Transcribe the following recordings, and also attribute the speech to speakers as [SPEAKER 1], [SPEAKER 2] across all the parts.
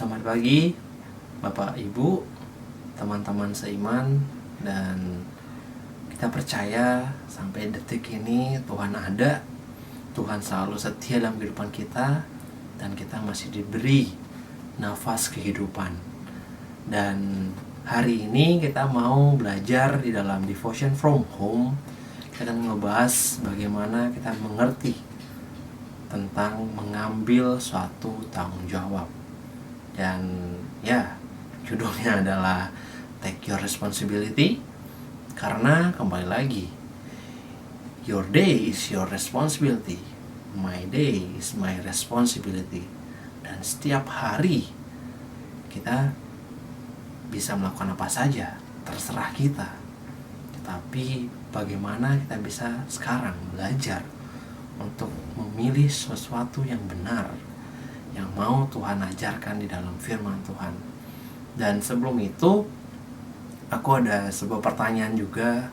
[SPEAKER 1] Selamat pagi Bapak Ibu, teman-teman seiman, dan kita percaya sampai detik ini Tuhan ada, Tuhan selalu setia dalam kehidupan kita, dan kita masih diberi nafas kehidupan. Dan hari ini kita mau belajar di dalam Devotion from Home. Kita akan ngebahas bagaimana kita mengerti tentang mengambil suatu tanggung jawab. Dan ya, judulnya adalah Take Your Responsibility. Karena kembali lagi, your day is your responsibility, my day is my responsibility. Dan setiap hari kita bisa melakukan apa saja, terserah kita. Tetapi bagaimana kita bisa sekarang belajar untuk memilih sesuatu yang benar, yang mau Tuhan ajarkan di dalam firman Tuhan. Dan sebelum itu, aku ada sebuah pertanyaan juga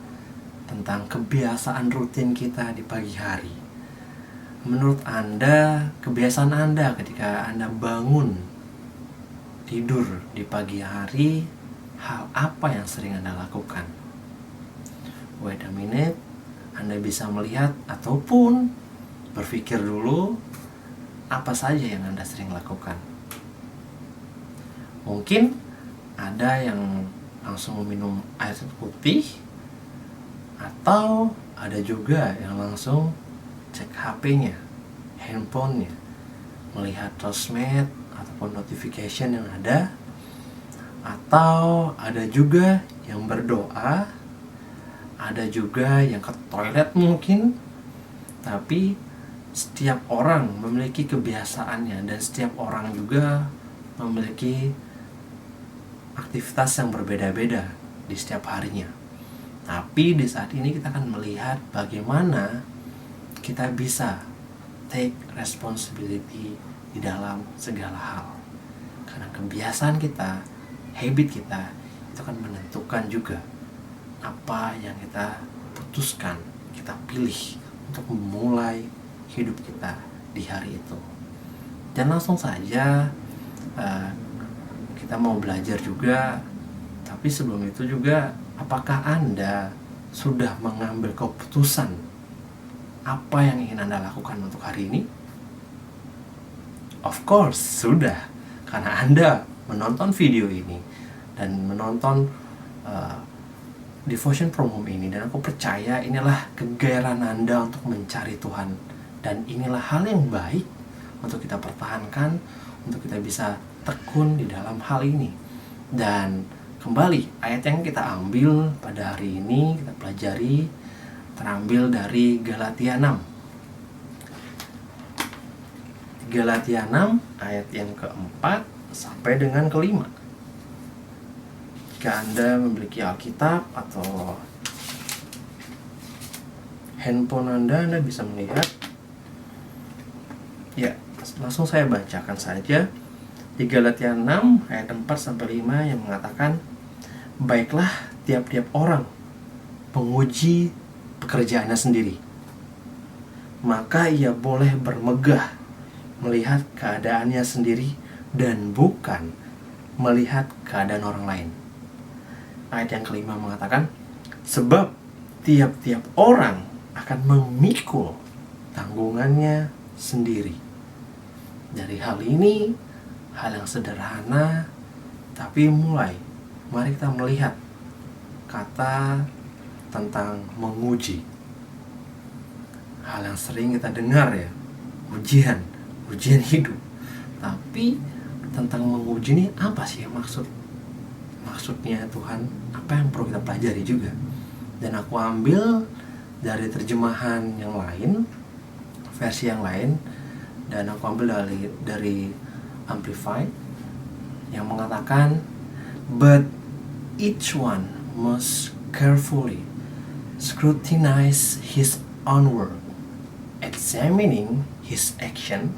[SPEAKER 1] tentang kebiasaan rutin kita di pagi hari. Menurut Anda, kebiasaan Anda ketika Anda bangun tidur di pagi hari, hal apa yang sering Anda lakukan? Wait a minute, Anda bisa melihat ataupun berpikir dulu, apa saja yang Anda sering lakukan? Mungkin ada yang langsung meminum air putih, atau ada juga yang langsung cek HP-nya, handphonenya, melihat sosmed ataupun notification yang ada, atau ada juga yang berdoa, ada juga yang ke toilet mungkin. Tapi setiap orang memiliki kebiasaannya, dan setiap orang juga memiliki aktivitas yang berbeda-beda di setiap harinya. Tapi di saat ini kita akan melihat bagaimana kita bisa take responsibility di dalam segala hal. Karena kebiasaan kita, habit kita, itu akan menentukan juga apa yang kita putuskan, kita pilih untuk memulai hidup kita di hari itu. Dan langsung saja kita mau belajar juga. Tapi sebelum itu juga, apakah Anda sudah mengambil keputusan apa yang ingin Anda lakukan untuk hari ini? Of course, sudah. Karena Anda menonton video ini dan menonton Devotion from Home ini, dan aku percaya inilah kegairahan Anda untuk mencari Tuhan. Dan inilah hal yang baik untuk kita pertahankan, untuk kita bisa tekun di dalam hal ini. Dan kembali, ayat yang kita ambil pada hari ini, kita pelajari, terambil dari Galatia 6. Galatia 6 ayat yang keempat sampai dengan kelima. Jika Anda memiliki Alkitab atau handphone Anda bisa melihat. Ya, langsung saya bacakan saja. Di Galatia 6 ayat 4 sampai 5 yang mengatakan, baiklah tiap-tiap orang menguji pekerjaannya sendiri, maka ia boleh bermegah melihat keadaannya sendiri dan bukan melihat keadaan orang lain. Ayat yang kelima mengatakan, sebab tiap-tiap orang akan memikul tanggungannya sendiri. Dari hal ini, hal yang sederhana, tapi mari kita melihat kata tentang menguji. Hal yang sering kita dengar ya, ujian hidup. Tapi tentang menguji ini apa sih maksudnya Tuhan? Apa yang perlu kita pelajari juga? Dan aku ambil dari terjemahan yang lain, versi yang lain, dan aku ambil dari Amplified yang mengatakan, but each one must carefully scrutinize his own work, examining his action,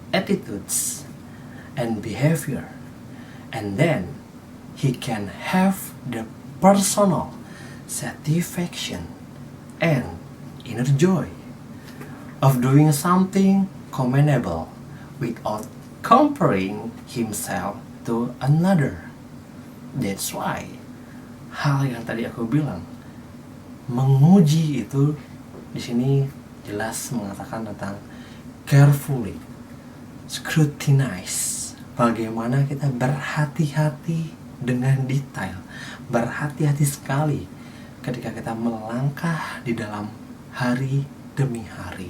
[SPEAKER 1] attitudes, and behavior, and then he can have the personal satisfaction and inner joy of doing something commendable without comparing himself to another. That's why hal yang tadi aku bilang, menguji itu di sini jelas mengatakan tentang carefully scrutinize. Bagaimana kita berhati-hati dengan detail, berhati-hati sekali ketika kita melangkah di dalam hari demi hari.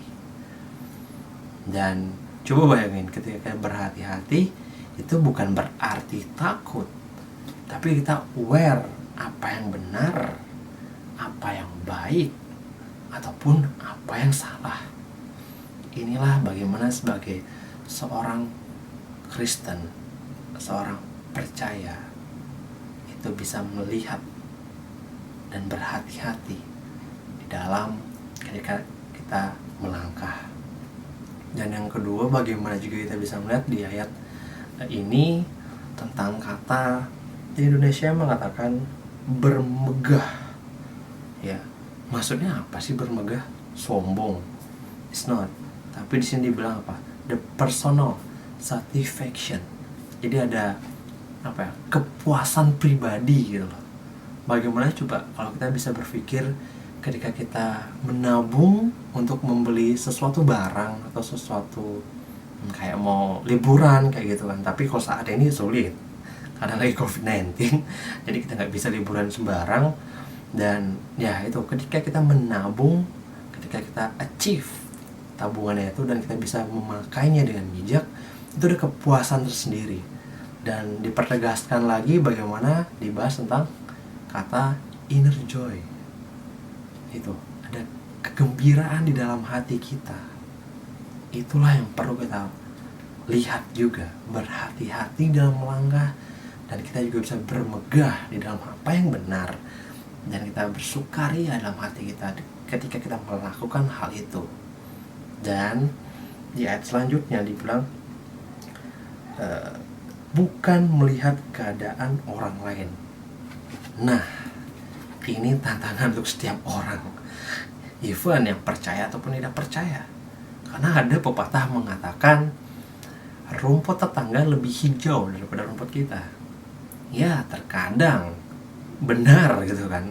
[SPEAKER 1] Dan coba bayangin, ketika kita berhati-hati itu bukan berarti takut, tapi kita aware apa yang benar, apa yang baik, ataupun apa yang salah. Inilah bagaimana sebagai seorang Kristen, seorang percaya itu bisa melihat dan berhati-hati di dalam ketika kita melangkah. Dan yang kedua, bagaimana juga kita bisa melihat di ayat ini tentang kata di Indonesia mengatakan bermegah. Ya, maksudnya apa sih bermegah? Sombong? It's not. Tapi di sini dibilang apa? The personal satisfaction. Jadi ada apa ya? Kepuasan pribadi gitu loh. Bagaimana coba kalau kita bisa berpikir ketika kita menabung untuk membeli sesuatu barang atau sesuatu kayak mau liburan kayak gitu kan. Tapi kalau saat ini sulit karena lagi COVID-19, jadi kita nggak bisa liburan sembarang. Dan ya itu, ketika kita menabung, ketika kita achieve tabungannya itu dan kita bisa memakainya dengan bijak, itu ada kepuasan tersendiri. Dan dipertegaskan lagi bagaimana dibahas tentang kata inner joy. Itu ada kegembiraan di dalam hati kita. Itulah yang perlu kita lihat juga, berhati-hati dalam melangkah, dan kita juga bisa bermegah di dalam apa yang benar, dan kita bersukaria dalam hati kita ketika kita melakukan hal itu. Dan di ayat selanjutnya dibilang bukan melihat keadaan orang lain. Nah, ini tantangan untuk setiap orang, even yang percaya ataupun tidak percaya. Karena ada pepatah mengatakan rumput tetangga lebih hijau daripada rumput kita. Ya, terkadang benar gitu kan.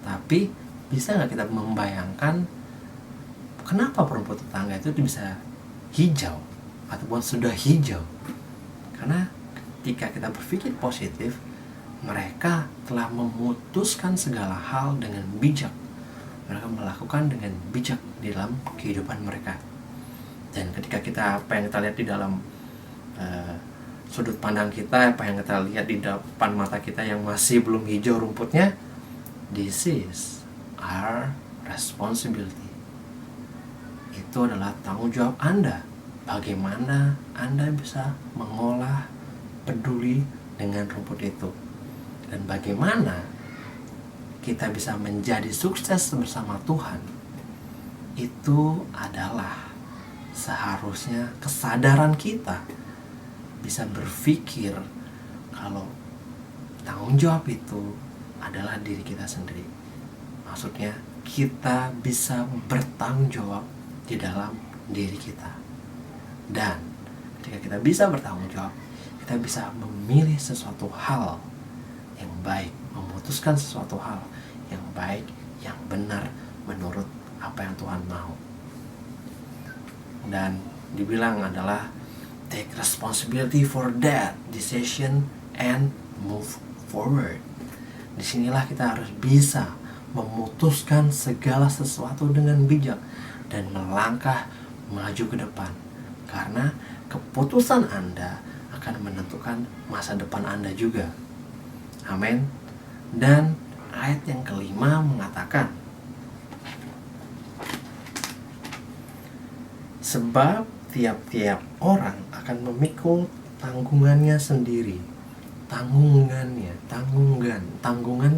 [SPEAKER 1] Tapi bisa nggak kita membayangkan kenapa rumput tetangga itu bisa hijau ataupun sudah hijau? Karena ketika kita berpikir positif, mereka telah memutuskan segala hal dengan bijak. Mereka melakukan dengan bijak di dalam kehidupan mereka. Dan ketika kita, apa yang kita lihat di dalam sudut pandang kita, apa yang kita lihat di depan mata kita yang masih belum hijau rumputnya, this is our responsibility. Itu adalah tanggung jawab Anda. Bagaimana Anda bisa mengolah, peduli dengan rumput itu. Dan bagaimana kita bisa menjadi sukses bersama Tuhan. Itu adalah seharusnya kesadaran kita bisa berpikir kalau tanggung jawab itu adalah diri kita sendiri. Maksudnya kita bisa bertanggung jawab di dalam diri kita. Dan ketika kita bisa bertanggung jawab, kita bisa memilih sesuatu hal yang baik, memutuskan sesuatu hal yang baik, yang benar menurut apa yang Tuhan mau. Dan dibilang adalah take responsibility for that decision and move forward. Disinilah kita harus bisa memutuskan segala sesuatu dengan bijak dan melangkah maju ke depan. Karena keputusan Anda akan menentukan masa depan Anda juga. Amin. Dan ayat yang kelima mengatakan, sebab tiap-tiap orang akan memikul tanggungannya sendiri. Tanggungan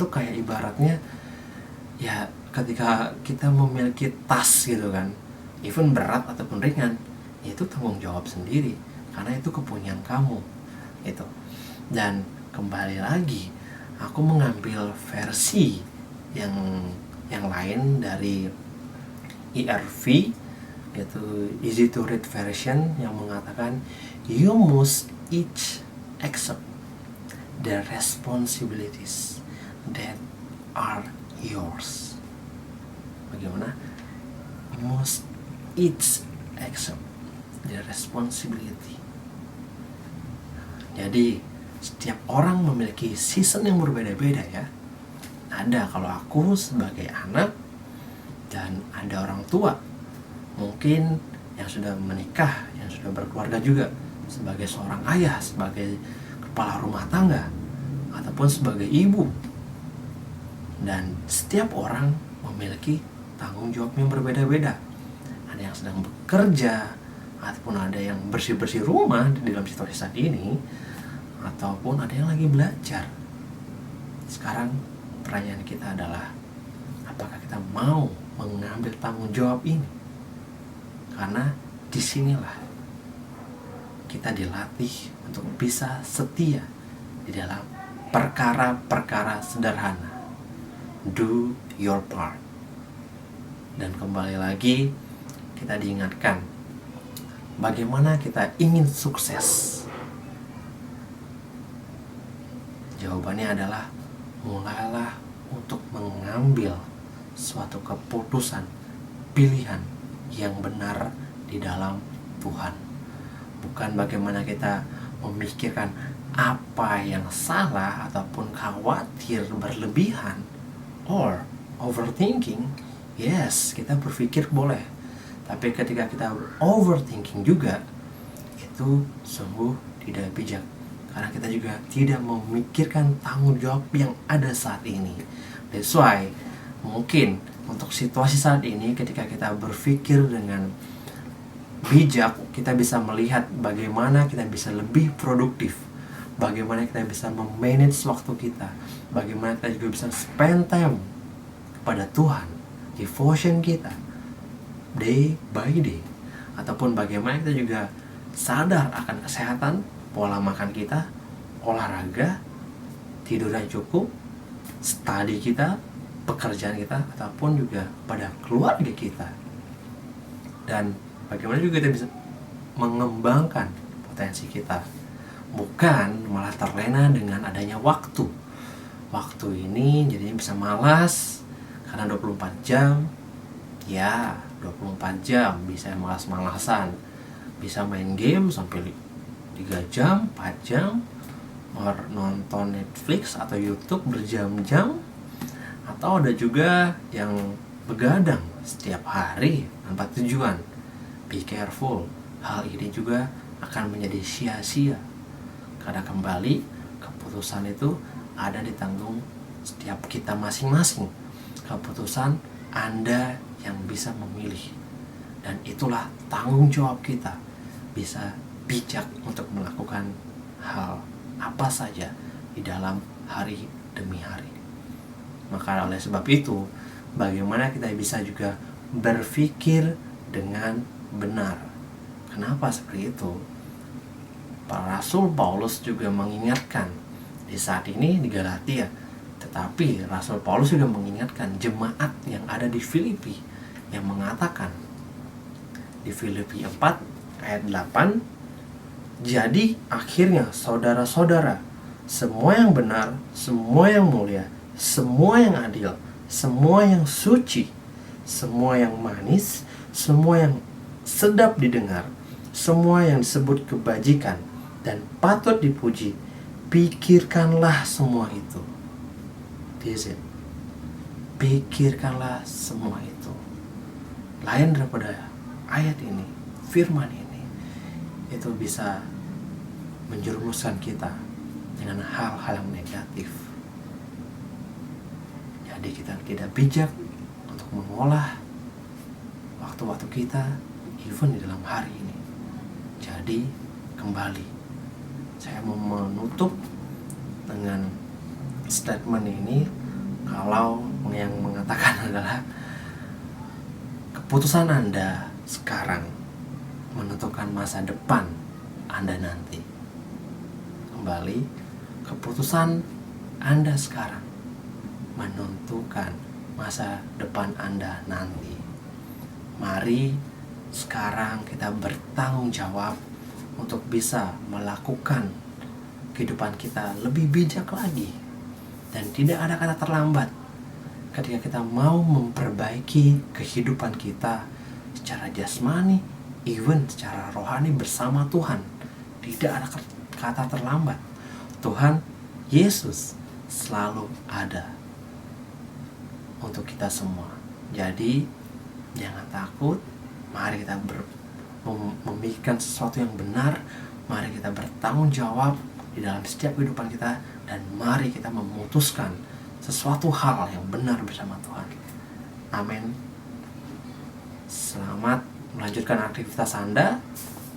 [SPEAKER 1] tuh kayak ibaratnya ya ketika kita memiliki tas gitu kan, even berat ataupun ringan, itu tanggung jawab sendiri karena itu kepunyaan kamu itu. Dan kembali lagi, aku mengambil versi yang lain dari ERV yaitu easy to read version yang mengatakan you must each accept the responsibilities that are yours. Bagaimana? Must each accept the responsibility. Jadi setiap orang memiliki season yang berbeda-beda ya. Ada kalau aku sebagai anak, dan ada orang tua mungkin yang sudah menikah, yang sudah berkeluarga juga, sebagai seorang ayah, sebagai kepala rumah tangga, ataupun sebagai ibu. Dan setiap orang memiliki tanggung jawab yang berbeda-beda. Ada yang sedang bekerja, ataupun ada yang bersih-bersih rumah di dalam situasi saat ini, ataupun ada yang lagi belajar. Sekarang pertanyaan kita adalah, apakah kita mau mengambil tanggung jawab ini? Karena disinilah kita dilatih untuk bisa setia di dalam perkara-perkara sederhana. Do your part. Dan kembali lagi kita diingatkan bagaimana kita ingin sukses. Jawabannya adalah mulailah untuk mengambil suatu keputusan, pilihan yang benar di dalam Tuhan. Bukan bagaimana kita memikirkan apa yang salah ataupun khawatir berlebihan or overthinking. Yes, kita berpikir boleh, tapi ketika kita overthinking juga, itu sungguh tidak bijak, karena kita juga tidak memikirkan tanggung jawab yang ada saat ini. That's why mungkin untuk situasi saat ini, ketika kita berpikir dengan bijak, kita bisa melihat bagaimana kita bisa lebih produktif, bagaimana kita bisa memanage waktu kita, bagaimana kita juga bisa spend time kepada Tuhan, devotion kita day by day, ataupun bagaimana kita juga sadar akan kesehatan, pola makan kita, olahraga, tidur yang cukup, study kita, pekerjaan kita, ataupun juga pada keluarga kita. Dan bagaimana juga kita bisa mengembangkan potensi kita, bukan malah terlena dengan adanya waktu. Waktu ini jadinya bisa malas karena 24 jam. Ya, 24 jam bisa malas-malasan, bisa main game sampai 3 jam, 4 jam, nonton Netflix atau YouTube berjam-jam. Atau ada juga yang begadang setiap hari tanpa tujuan. Be careful, hal ini juga akan menjadi sia-sia, karena kembali keputusan itu ada di tanggung setiap kita masing-masing. Keputusan Anda yang bisa memilih, dan itulah tanggung jawab kita bisa bijak untuk melakukan hal apa saja di dalam hari demi hari. Maka oleh sebab itu, bagaimana kita bisa juga berpikir dengan benar. Kenapa seperti itu? Para Rasul Paulus juga mengingatkan di saat ini di Galatia, tetapi Rasul Paulus juga mengingatkan jemaat yang ada di Filipi, yang mengatakan di Filipi 4 ayat 8, jadi akhirnya saudara-saudara, semua yang benar, semua yang mulia, semua yang adil, semua yang suci, semua yang manis, semua yang sedap didengar, semua yang disebut kebajikan dan patut dipuji, pikirkanlah semua itu. This is it. Pikirkanlah semua itu. Lain daripada ayat ini, firman ini, itu bisa menjerumuskan kita dengan hal-hal yang negatif. Jadi kita tidak bijak untuk mengolah waktu-waktu kita, even di dalam hari ini. Jadi kembali, saya mau menutup dengan statement ini, kalau yang mengatakan adalah keputusan Anda sekarang menentukan masa depan Anda nanti. Kembali, keputusan Anda sekarang menentukan masa depan Anda nanti. Mari sekarang kita bertanggung jawab untuk bisa melakukan kehidupan kita lebih bijak lagi. Dan tidak ada kata terlambat ketika kita mau memperbaiki kehidupan kita secara jasmani, even secara rohani bersama Tuhan. Tidak ada kata terlambat. Tuhan Yesus selalu ada untuk kita semua. Jadi jangan takut. Mari kita memikirkan sesuatu yang benar. Mari kita bertanggung jawab di dalam setiap kehidupan kita. Dan mari kita memutuskan sesuatu hal yang benar bersama Tuhan. Amin. Selamat melanjutkan aktivitas Anda.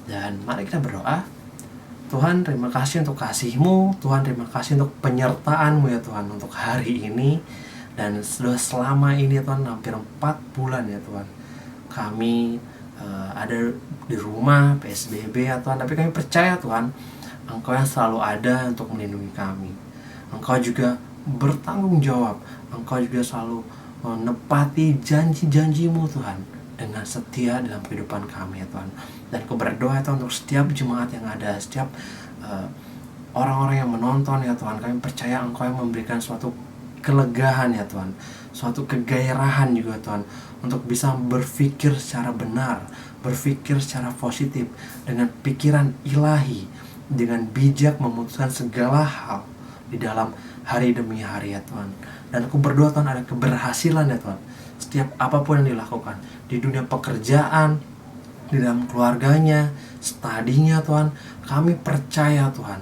[SPEAKER 1] Dan mari kita berdoa. Tuhan, terima kasih untuk kasih-Mu. Tuhan, terima kasih untuk penyertaan-Mu ya Tuhan untuk hari ini. Dan sudah selama ini ya Tuhan, hampir 4 bulan ya Tuhan, kami ada di rumah PSBB ya Tuhan. Tapi kami percaya Tuhan, Engkau yang selalu ada untuk melindungi kami. Engkau juga bertanggung jawab. Engkau juga selalu menepati janji-janji-Mu Tuhan dengan setia dalam kehidupan kami ya Tuhan. Dan aku berdoa Tuhan untuk setiap jemaat yang ada, setiap orang-orang yang menonton ya Tuhan. Kami percaya Engkau yang memberikan suatu kelegaan ya Tuhan, suatu kegairahan juga Tuhan, untuk bisa berpikir secara benar, berpikir secara positif, dengan pikiran ilahi, dengan bijak memutuskan segala hal di dalam hari demi hari ya Tuhan. Dan aku berdoa Tuhan ada keberhasilan ya Tuhan, setiap apapun yang dilakukan di dunia pekerjaan, di dalam keluarganya, studinya Tuhan. Kami percaya Tuhan,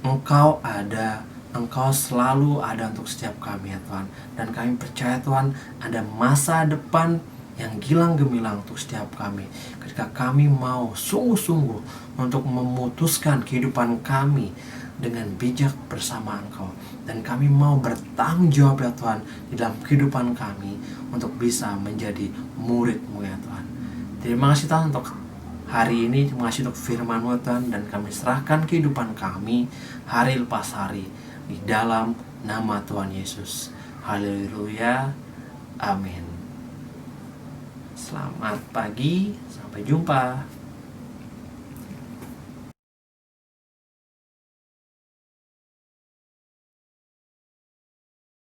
[SPEAKER 1] Engkau ada, Engkau selalu ada untuk setiap kami ya Tuhan. Dan kami percaya Tuhan ada masa depan yang gilang gemilang untuk setiap kami, ketika kami mau sungguh-sungguh untuk memutuskan kehidupan kami dengan bijak bersama Engkau. Dan kami mau bertanggung jawab ya Tuhan di dalam kehidupan kami untuk bisa menjadi murid-Mu ya Tuhan. Terima kasih Tuhan untuk hari ini. Terima kasih untuk firman-Mu Tuhan. Dan kami serahkan kehidupan kami hari lepas hari di dalam nama Tuhan Yesus. Haleluya. Amin. Selamat pagi. Sampai jumpa.